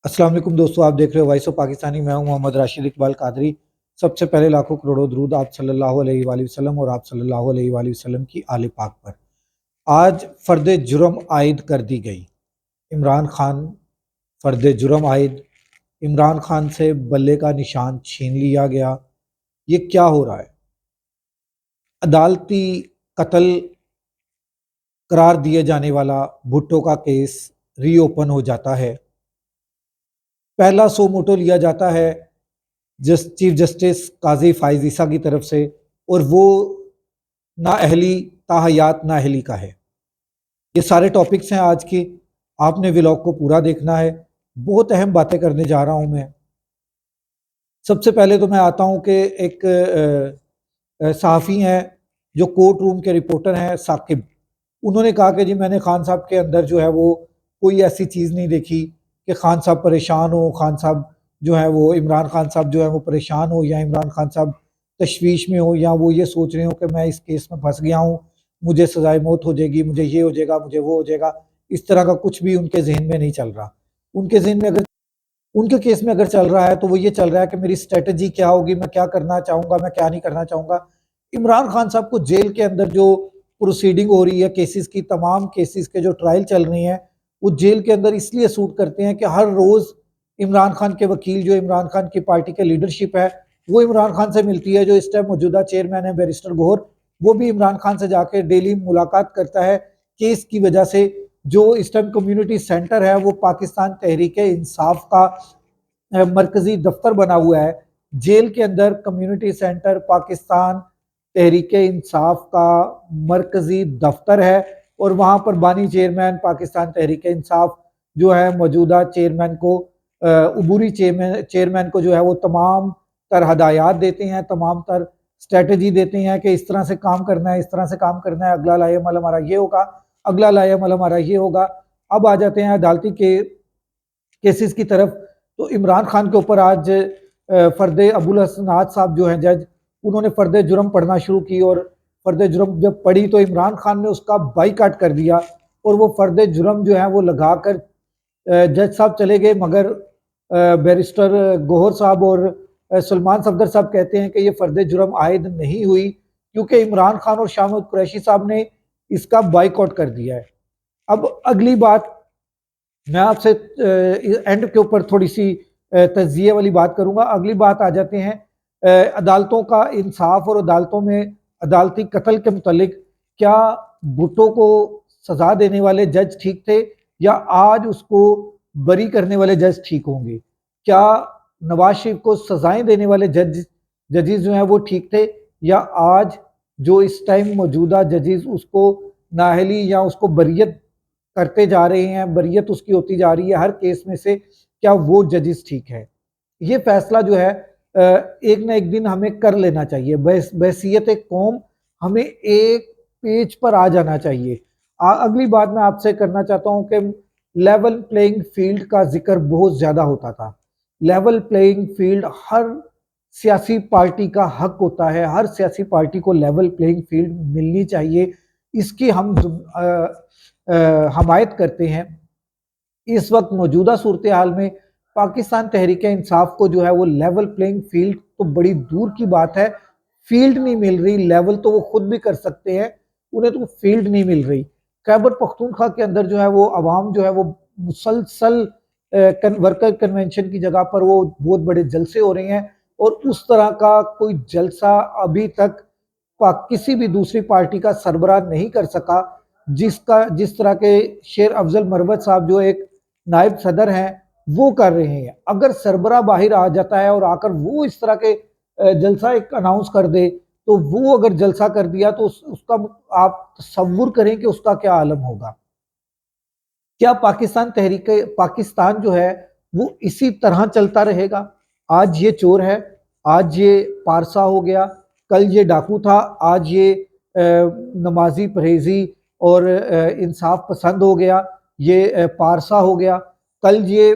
अस्सलाम वालेकुम दोस्तों, आप देख रहे हो वॉइस ऑफ पाकिस्तानी। मैं हूं मोहम्मद राशिद इकबाल कादरी। सबसे पहले लाखों करोड़ों दरूद आप सल्लल्लाहु अलैहि वसल्लम और आप सल्लल्लाहु अलैहि वसल्लम की आले पाक पर। आज फर्द जुर्म आयद कर दी गई। इमरान खान फर्द जुर्म आयद। इमरान खान से बल्ले का निशान छीन लिया गया। ये क्या हो रहा है? अदालती कत्ल करार दिए जाने वाला भुट्टो का केस रीओपन हो जाता है। पहला सो मोटो लिया जाता है चीफ जस्टिस काजी फाइज ईसा की तरफ से, और वो नाअहली ताहयात नाअहली का है। ये सारे टॉपिक्स हैं आज की। आपने व्लॉग को पूरा देखना है। बहुत अहम बातें करने जा रहा हूं मैं। सबसे पहले तो मैं आता हूं कि एक सहाफ़ी हैं जो कोर्ट रूम के रिपोर्टर हैं, साकिब। उन्होंने कहा कि जी मैंने खान साहब के अंदर जो है वो कोई ऐसी चीज़ नहीं देखी कि खान साहब परेशान हो, खान साहब जो है वो इमरान खान साहब जो है वो परेशान हो, या इमरान खान साहब तशवीश में हो, या वो ये सोच रहे हो कि मैं इस केस में फंस गया हूँ, मुझे सजाए मौत हो जाएगी, मुझे ये हो जाएगा, मुझे वो हो जाएगा। इस तरह का कुछ भी उनके जहन में नहीं चल रहा। उनके जहन में अगर उनके केस में अगर चल रहा है तो वो ये चल रहा है कि मेरी स्ट्रेटजी क्या होगी, मैं क्या करना चाहूँगा, मैं क्या नहीं करना चाहूँगा। इमरान खान साहब को जेल के अंदर जो प्रोसीडिंग हो रही है, केसेस की, तमाम केसेस के जो ट्रायल चल रही हैं, वो जेल के अंदर इसलिए सूट करते हैं कि हर रोज़ इमरान खान के वकील, जो इमरान खान की पार्टी के लीडरशिप है, वो इमरान खान से मिलती है। जो इस टाइम मौजूदा चेयरमैन है बैरिस्टर गौहर, वो भी इमरान खान से जाके डेली मुलाकात करता है। केस की वजह से जो इस टाइम कम्युनिटी सेंटर है वो पाकिस्तान तहरीक इंसाफ का मरकजी दफ्तर बना हुआ है। जेल के अंदर कम्युनिटी सेंटर पाकिस्तान तहरीक इंसाफ का मरकजी दफ्तर है, और वहाँ पर बानी चेयरमैन पाकिस्तान तहरीक इंसाफ जो है मौजूदा चेयरमैन को, अबूरी चेयरमैन को जो है वो तमाम तर हदायत देते हैं, तमाम तर स्ट्रेटजी देते हैं कि इस तरह से काम करना है, इस तरह से काम करना है, अगला लाएमल हमारा ये होगा, अगला लाएमल हमारा ये होगा। अब आ जाते हैं अदालती के केसेस की तरफ। तो इमरान खान के ऊपर आज फर्द अबुल हसनात साहब जो हैं जज, उन्होंने फर्द जुर्म पढ़ना शुरू की, और फर्द जुर्म जब पढ़ी तो इमरान खान ने उसका बाईकाट कर दिया, और वो फर्द जुर्म जो है वो लगा कर जज साहब चले गए। मगर बैरिस्टर गौहर साहब और सलमान सफदर साहब कहते हैं कि ये फर्द जुर्म आयद नहीं हुई, क्योंकि इमरान खान और शाह महमूद कुरैशी साहब ने इसका बाईकाट कर दिया है। अब अगली बात मैं आपसे एंड के ऊपर थोड़ी सी तज्जिए वाली बात करूंगा। अगली बात आ जाते हैं अदालतों का इंसाफ और अदालतों में अदालती कत्ल के मुतल्लिक। क्या भुट्टो को सजा देने वाले जज ठीक थे, या आज उसको बरी करने वाले जज ठीक होंगे? क्या नवाज शरीफ को सजाएं देने वाले जजेस जो हैं वो ठीक थे, या आज जो इस टाइम मौजूदा जजेस उसको नाअहली या उसको बरियत करते जा रहे हैं, बरियत उसकी होती जा रही है हर केस में से, क्या वो जजेस ठीक है? ये फैसला जो है एक ना एक दिन हमें कर लेना चाहिए। बहसीयत एक कौम हमें एक पेज पर आ जाना चाहिए। अगली बात मैं आपसे करना चाहता हूं कि लेवल प्लेइंग फील्ड का जिक्र बहुत ज्यादा होता था। लेवल प्लेइंग फील्ड हर सियासी पार्टी का हक होता है, हर सियासी पार्टी को लेवल प्लेइंग फील्ड मिलनी चाहिए। इसकी हम हमायत करते हैं। इस वक्त मौजूदा सूरत हाल में पाकिस्तान तहरीक इंसाफ को जो है वो लेवल प्लेइंग फील्ड तो बड़ी दूर की बात है, फील्ड नहीं मिल रही। लेवल तो वो खुद भी कर सकते हैं, उन्हें तो फील्ड नहीं मिल रही। खैबर पख्तूनख्वा के अंदर जो है वो अवाम जो है वो मुसलसल वर्कर कन्वेंशन की जगह पर वो बहुत बड़े जलसे हो रहे हैं, और उस तरह का कोई जलसा अभी तक किसी भी दूसरी पार्टी का सरबराह नहीं कर सका, जिस तरह के शेर अफजल मरवत साहब जो एक नायब सदर हैं वो कर रहे हैं। अगर सरबराह बाहर आ जाता है और आकर वो इस तरह के जलसा एक अनाउंस कर दे, तो वो अगर जलसा कर दिया तो उसका आप तसव्वुर करें कि उसका क्या आलम होगा। क्या पाकिस्तान जो है वो इसी तरह चलता रहेगा? आज ये चोर है, आज ये पारसा हो गया, कल ये डाकू था, आज ये नमाजी परहेजी और इंसाफ पसंद हो गया, ये पारसा हो गया। कल ये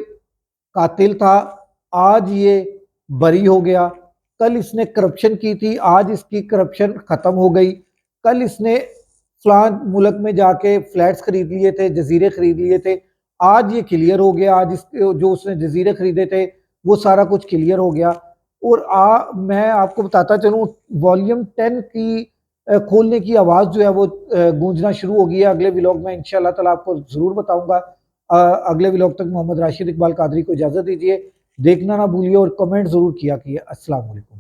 कातिल था, आज ये बरी हो गया। कल इसने करप्शन की थी, आज इसकी करप्शन खत्म हो गई। कल इसने फलान मुल्क में जाके फ्लैट्स खरीद लिए थे, जजीरे खरीद लिए थे, آج یہ کلیئر ہو گیا، آج جو اس نے جزیرے خریدے تھے وہ سارا کچھ کلیئر ہو گیا۔ اور میں آپ کو بتاتا چلوں والیوم 10 کی کھولنے کی آواز جو ہے وہ گونجنا شروع ہو گئی ہے۔ اگلے ولاگ میں انشاءاللہ تعالیٰ آپ کو ضرور بتاؤں گا۔ اگلے ولاگ تک محمد راشد اقبال قادری کو اجازت دیجیے، دیکھنا نہ بھولیے اور کمنٹ ضرور کیا کیے۔ السلام علیکم۔